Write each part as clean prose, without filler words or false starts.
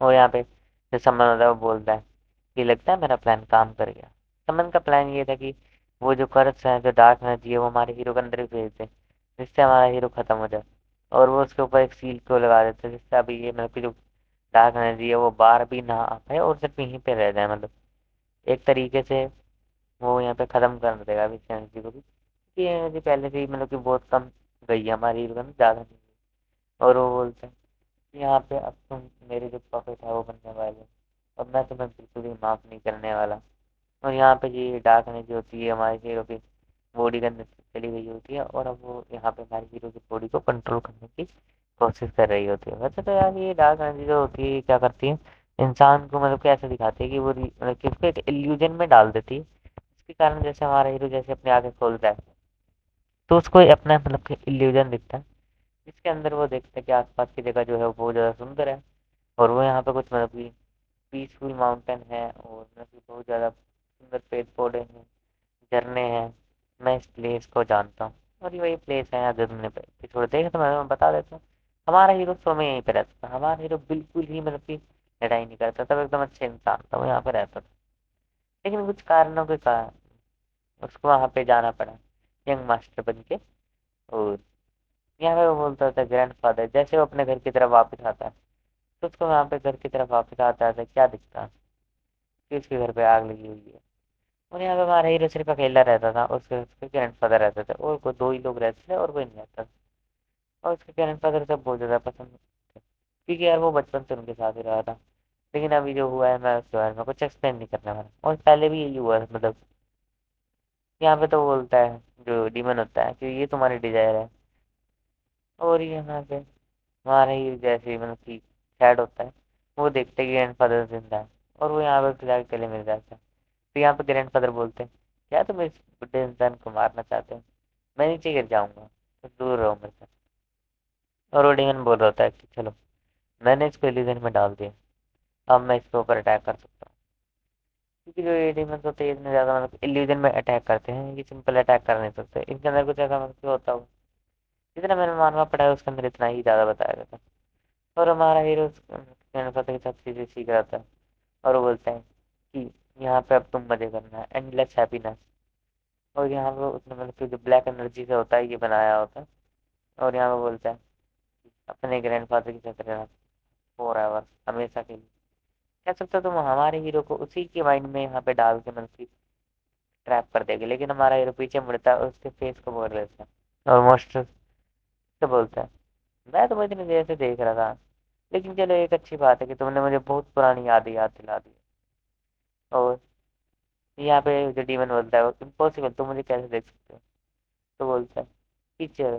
اور یہاں پہ جو سمن ہوتا ہے وہ بولتا ہے کہ لگتا ہے میرا پلان کام کر گیا. سمن کا پلان یہ تھا کہ وہ جو قرض ہے جو ڈارک انرجی ہے وہ ہمارے ہیرو کے اندر ہی بھیج دے جس سے ہمارا ہیرو ختم ہو جائے. اور وہ اس کے اوپر ایک سیل کو لگا دیتے ہیں جس سے ابھی یہ مطلب کہ جو ڈارک انرجی ہے وہ باہر بھی نہ آ پائے اور صرف یہیں پہ رہ جائے. مطلب ایک طریقے سے وہ یہاں پہ ختم کر دے گا ابھی اس انرجی کو بھی. یہ انرجی پہلے سے ہی مطلب کہ بہت کم گئی ہے ہماری ہیرو میں زیادہ نہیں. اور وہ بولتے ہیں یہاں پہ اب تم میرے جو پاپٹ ہے وہ بننے والے اور میں تمہیں بالکل ہی معاف نہیں کرنے والا. اور یہاں پہ یہ ڈارک انرجی ہوتی ہے ہمارے ہیرو کی باڈی کے اندر چلی گئی ہوتی ہے اور اب وہ یہاں پہ ہمارے ہیرو کی باڈی کو کنٹرول کرنے کی کوشش کر رہی ہوتی ہے. ویسے تو یار یہ ڈارک انرجی جو ہوتی ہے کیا کرتی ہے انسان کو مطلب کہ ایسے دکھاتی ہے کہ وہ مطلب کہ اس کو ایک ایلیوژن میں ڈال دیتی ہے. اس کے کارن جیسے ہمارا ہیرو جیسے اپنے آنکھیں کھولتا ہے تو اس کو اپنا مطلب کہ ایلیوژن دکھتا ہے جس کے اندر وہ دیکھتا ہے کہ آس پاس کی جگہ جو ہے وہ بہت زیادہ سندر ہے اور وہ یہاں پہ کچھ مطلب کہ پیسفل ماؤنٹین ہے اور مطلب بہت زیادہ سندر پیڑ پودے ہیں جھرنے ہیں. میں اس پلیس کو جانتا ہوں اور یہ وہی پلیس ہے اگر تم نے چھوڑ دیکھے تو میں بتا دیتا ہوں. ہمارا ہیرو شو میں یہیں پہ رہتا تھا. ہمارا ہیرو بالکل ہی مطلب کہ لڑائی نہیں کرتا تھا ایک دم اچھے انسان تھا وہ یہاں پہ رہتا تھا. لیکن کچھ کارنوں کے کارن اس کو وہاں پہ جانا پڑا ینگ ماسٹر بن کے. اور یہاں پہ وہ بولتا تھا گرینڈ فادر جیسے وہ اپنے گھر کی طرف واپس آتا ہے تو اس کو وہاں پہ گھر کی طرف واپس آتا تھا کیا دکھتا کہ اس کے گھر پہ آگ لگی ہوئی ہے. اور یہاں پہ ہمارا ہیرو صرف اکیلا رہتا تھا اس کے گرینڈ فادر رہتے تھے اور کوئی دو ہی لوگ رہتے تھے اور کوئی نہیں رہتا تھا. اور اس کے گرینڈ فادر سب بہت زیادہ پسند کیونکہ یار وہ بچپن سے ان کے ساتھ ہی رہا تھا. لیکن ابھی جو ہوا ہے میں اس کے بارے میں کچھ ایکسپلین نہیں کرنے والا اور پہلے بھی یہی ہوا ہے. مطلب یہاں پہ تو بولتا ہے جو ڈیمن ہوتا ہے کہ یہ تمہاری ڈیزائر ہے اور یہاں پہ ہمارا ہی جیسے مطلب کہ سیڈ ہوتا ہے وہ دیکھتے کہ گرینڈ فادر زندہ ہے اور وہ یہاں پہ فی گلے مل جاتا ہے. تو یہاں پہ گرینڈ فادر بولتے ہیں کیا تم اس بڈھے انسان کو مارنا چاہتے ہو میں نیچے گر جاؤں گا تو دور رہو میرے سے. اور وہ ڈیمن بول رہا ہوتا ہے کہ چلو میں نے اس کو ایلیوژن میں ڈال دیا اب میں اس کے اوپر اٹیک کر سکتا ہوں. کیونکہ جو یہ ڈیمنس ہوتے ہیں اتنے زیادہ مطلب ایلیوژن میں اٹیک کرتے ہیں یہ سمپل اٹیک کر نہیں سکتے. ان کے اندر کچھ ایسا مطلب ہوتا ہو جتنا میں نے ماننا پڑا ہے اس کے اندر اتنا ہی زیادہ بتایا گیا تھا. اور ہمارا ہیرو سب چیزیں سیکھ رہا تھا اور وہ بولتے ہیں کہ یہاں پہ اب تم مزے کرنا ہے اینڈ لیس ہیپینس. اور یہاں پہ اس نے مطلب کہ جو بلیک انرجی سے ہوتا ہے یہ بنایا ہوتا ہے. اور یہاں پہ بولتا ہے اپنے گرینڈ فادر کی ساتھ رہنا فور ایور ہمیشہ کے لیے. کہہ سکتے ہو تم ہمارے ہیرو کو اسی کے مائنڈ میں یہاں پہ ڈال کے مطلب ٹریپ کر دے گی. لیکن ہمارا ہیرو پیچھے مڑتا ہے اور اس کے فیس کو بول لیتا ہے اور موسٹ سے بولتا ہے میں تمہیں اتنی دیر سے دیکھ رہا تھا لیکن چلو ایک اچھی بات ہے کہ تم نے مجھے بہت پرانی یاد دلا دی. اور یہاں پہ جو ڈیمن بولتا ہے امپاسبل تم مجھے کیسے دیکھ سکتے ہو تو بولتا ہے ٹیچر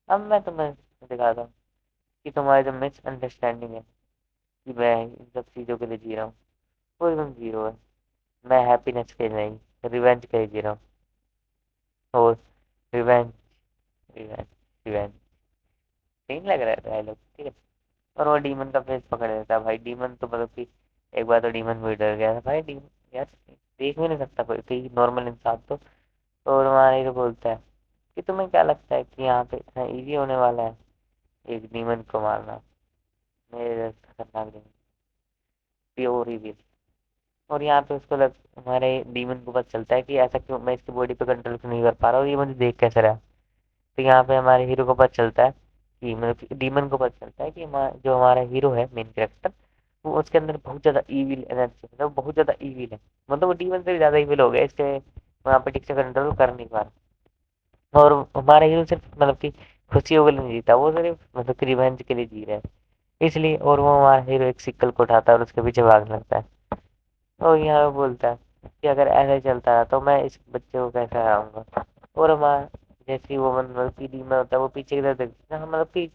اب میں تمہیں دکھاتا ہوں کہ تمہاری جو مس انڈرسٹینڈنگ ہے کہ میں ان سب چیزوں کے لیے جی رہا ہوں وہ ایک دم زیرو ہے. میں ہیپینیس کے نہیں ریونج کے جی رہا ہوں. اور ریونج ریونج ریونج صحیح لگ رہا ہے ڈائلاگ ٹھیک ہے. اور وہ ڈیمن کا فیس پکڑ دیتا ہے. بھائی ڈیمن تو مطلب کہ ایک بار تو ڈیمن بھی ڈر گیا تھا بھائی ڈیمن یار دیکھ بھی نہیں سکتا کوئی کہیں نارمل انسان تو. اور ہمارا ہیرو بولتا ہے کہ تمہیں کیا لگتا ہے کہ یہاں پہ اتنا ایزی ہونے والا ہے ایک ڈیمن کو مارنا میرے خطرناک ڈیمن پیور ایول. اور یہاں پہ اس کو ہمارے ڈیمن کو پتہ چلتا ہے کہ ایسا کیوں میں اس کی باڈی پہ کنٹرول نہیں کر پا رہا ہوں یہ مجھے دیکھ کیسے رہا. تو یہاں پہ ہمارے ہیرو کو پتہ چلتا ہے کہ مطلب ڈیمن کو پتہ چلتا ہے کہ جو ہمارا ہیرو ہے مین کریکٹر وہ اس کے اندر بہت زیادہ ایویل انرجی مطلب بہت زیادہ ایویل ہے. مطلب وہ ڈیمن سے بھی زیادہ ایویل ہو گیا اس سے وہاں پہ ٹھیک سے کنٹرول کر نہیں پا رہا. اور ہمارا ہیرو صرف مطلب کہ خوشیوں کے لیے نہیں جیتا وہ صرف مطلب کہ ریونج کے لیے جی رہا ہے اس لیے. اور وہ ہمارا ہیرو ایک سکل کو اٹھاتا ہے اور اس کے پیچھے بھاگنے لگتا ہے. اور یہاں بولتا ہے کہ اگر ایسا ہی چلتا ہے تو میں اس بچے کو کیسے ہراؤں گا. اور ہمارا جیسی وہ مطلب ڈیمن ہوتا ہے وہ پیچھے کی طرف مطلب کہ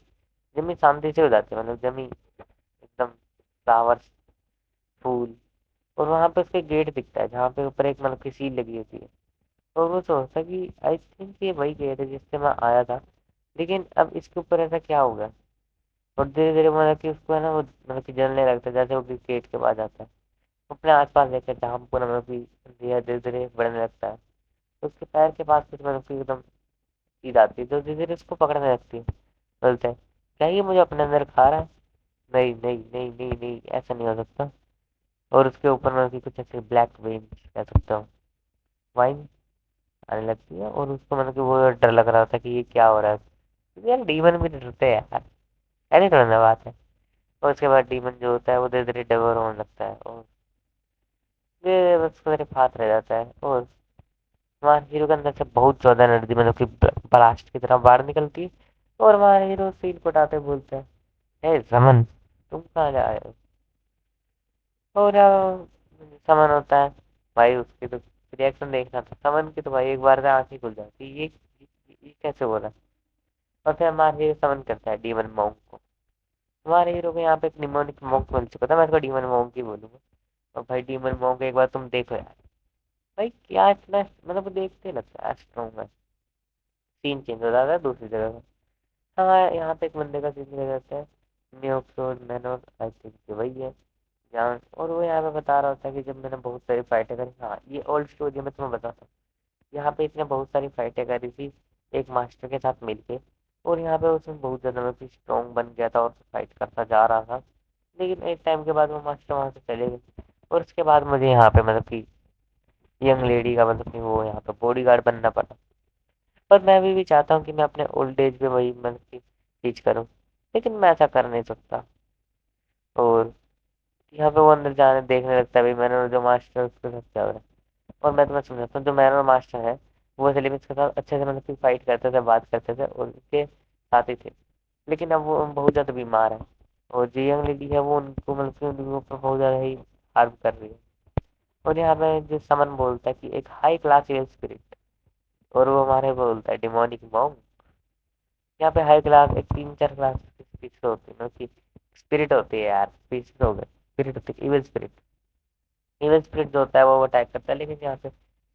زمین شانتی سے ہو جاتی ہے مطلب زمین ایک دم فلاور پھول. اور وہاں پہ اس کے گیٹ دکھتا ہے جہاں پہ اوپر ایک مطلب کی سیل لگی ہوتی ہے. اور وہ سوچتا کہ آئی تھنک یہ وہی گیٹ ہے جس سے میں آیا تھا لیکن اب اس کے اوپر ایسا کیا ہوگا. اور دھیرے دھیرے مطلب کہ اس کو ہے نا وہ مطلب کہ جلنے لگتا ہے جیسے وہ گیٹ کے پاس جاتا ہے اپنے آس پاس دیکھتے جہاں پورا مطلب دھیرے دھیرے بڑھنے لگتا ہے. اس کے پیر کے پاس کچھ مطلب کہ ایک دم چیز آتی ہے تو دھیرے دھیرے اس کو پکڑنے لگتی ہے. بولتے ہیں کیا یہ مجھے اپنے اندر کھا رہا ہے نہیں نہیں نہیں نہیں نہیں ایسا نہیں ہو سکتا. اور اس کے اوپر میں کچھ ایسے بلیک وین کہہ سکتا ہوں وائن آنے لگتی ہے اور اس کو مطلب کہ وہ ڈر لگ رہا تھا کہ یہ کیا ہو رہا ہے یار. ڈیمن بھی ڈرتے ہیں یار ایسی تھوڑا نا بات ہے. اور اس کے بعد ڈیمن جو ہوتا ہے وہ دھیرے دھیرے ڈبر ہونے لگتا ہے اور یہ بس میرے ہاتھ رہ جاتا ہے. اور ہمارے ہیرو کے اندر سے بہت زیادہ انرجی مطلب کہ بلاسٹ کی طرح باہر نکلتی ہے. اور ہمارے ہیرو سیل کو اٹھاتے بولتے ہیں اے زمن تم کہاں جا رہے ہو. اور سمن ہوتا ہے بھائی اس کی تو ریئیکشن دیکھنا تھا سمن کی تو بھائی ایک بار سے آنکھ ہی کھل جاتی یہ کیسے بولا. اور پھر ہمارے ہیرو سمن کرتا ہے ڈیمن مونک کو. ہمارے ہیرو کو یہاں پہ ایک نیمونک مونک مل چکا تھا میں اس کو ڈیمن مونک ہی بولوں گا. اور بھائی ڈیمن مونک ایک بار تم دیکھو یار بھائی کیا اتنا مطلب وہ دیکھتے لگتا ہے اسٹرانگ ہے. سین چینج ہو جاتا ہے دوسری جگہ کا. ہاں یہاں پہ ایک بندے کا سین لے جاتا ہے نیوکسون مینور آئی تھنک وہی ہے جان. اور وہ یہاں پہ بتا رہا ہوتا ہے کہ جب میں نے بہت ساری فائٹیں کری. ہاں یہ اولڈ اسٹوری ہے میں تمہیں بتاتا ہوں. یہاں پہ اس نے بہت ساری فائٹیں کری تھی ایک ماسٹر کے ساتھ مل کے. اور یہاں پہ اس میں بہت زیادہ اسٹرانگ بن گیا تھا اور فائٹ کرتا جا رہا تھا. لیکن ایک ٹائم کے بعد وہ ماسٹر وہاں سے چلے گئے. اور اس کے بعد مجھے یہاں پہ مطلب کہ ینگ لیڈی کا مطلب کہ وہ یہاں پہ باڈی گارڈ بننا پڑا. پر میں بھی چاہتا ہوں کہ میں اپنے اولڈ ایج پہ وہی مطلب کہ چیز کروں لیکن میں ایسا کر نہیں سکتا. اور یہاں پہ وہ اندر جانے دیکھنے لگتا ہے میں نے جو ماسٹر ہے اس کے ساتھ کیا ہو رہا ہے. اور میں تمہیں سمجھاتا ہوں جو میرا ماسٹر ہے وہ سلیبس کے ساتھ اچھے سے مطلب فائٹ کرتے تھے بات کرتے تھے اور اس کے ساتھی تھے. لیکن اب وہ بہت زیادہ بیمار ہے اور جو ینگ لیڈی ہے وہ ان کو مطلب بہت زیادہ ہی ہارم کر رہی ہے. اور یہاں پہ جو سمن بولتا ہے کہ ایک ہائی کلاس اسپرٹ اور وہ ہمارے بولتا ہے ڈیمونک مونک. یہاں پہ ہائی کلاس ایک 3 4 کلاس ہوتی اسپرٹ ہوتی ہے یار ایون اسپرٹ جو ہوتا ہے وہ اٹیک کرتا ہے. لیکن یہاں پہ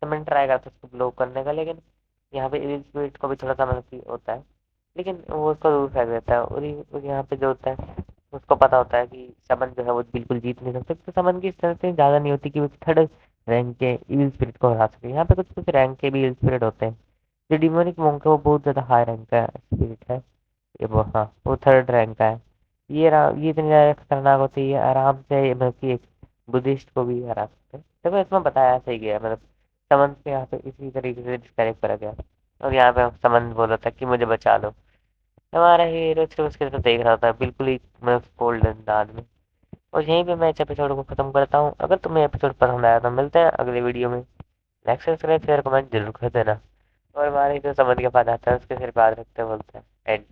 سمن ٹرائی کرتا ہے اس کو بلو کرنے کا. لیکن یہاں پہ ایون اسپرٹ کو بھی تھوڑا سا مطلب ہوتا ہے لیکن وہ اس کو دور پھینک دیتا ہے. اور یہاں پہ جو ہوتا ہے اس کو پتا ہوتا ہے کہ سمن جو ہے وہ بالکل جیت نہیں سکتے. تو سمن کی اس طرح سے زیادہ نہیں ہوتی کہ وہ تھرڈ رینک کے ایون اسپرٹ کو ہرا سکے. یہاں پہ کچھ رینک کے بھی ایون اسپرٹ ہوتے ہیں. جو ڈیمونک مونک ہے وہ بہت زیادہ ہائی رینک کا اسپرٹ ہے. ہاں وہ تھرڈ رینک کا ہے. یہ اتنی زیادہ خطرناک ہوتی ہے آرام سے بدھسٹ کو بھی ہرا سکتے ہیں. اس میں بتایا صحیح گیا مطلب سمن سے یہاں پہ اسی طریقے سے ڈسکرائب کرا گیا. اور یہاں پہ سمن بولا تھا کہ مجھے بچا لو. ہمارا ہیرو اس کے دیکھ رہا تھا بالکل ہی کولڈ انداز میں. اور یہیں پہ میں اس ایپیسوڈ کو ختم کرتا ہوں. اگر تمہیں ایپیسوڈ پسند آیا تو ملتے ہیں اگلے ویڈیو میں. لائک سبسکرائب شیئر کمنٹ ضرور کر دینا. اور ہمارے جو سمجھ کے بعد آتا ہے اس کے پھر بات رکھتے بولتے ہیں اینڈ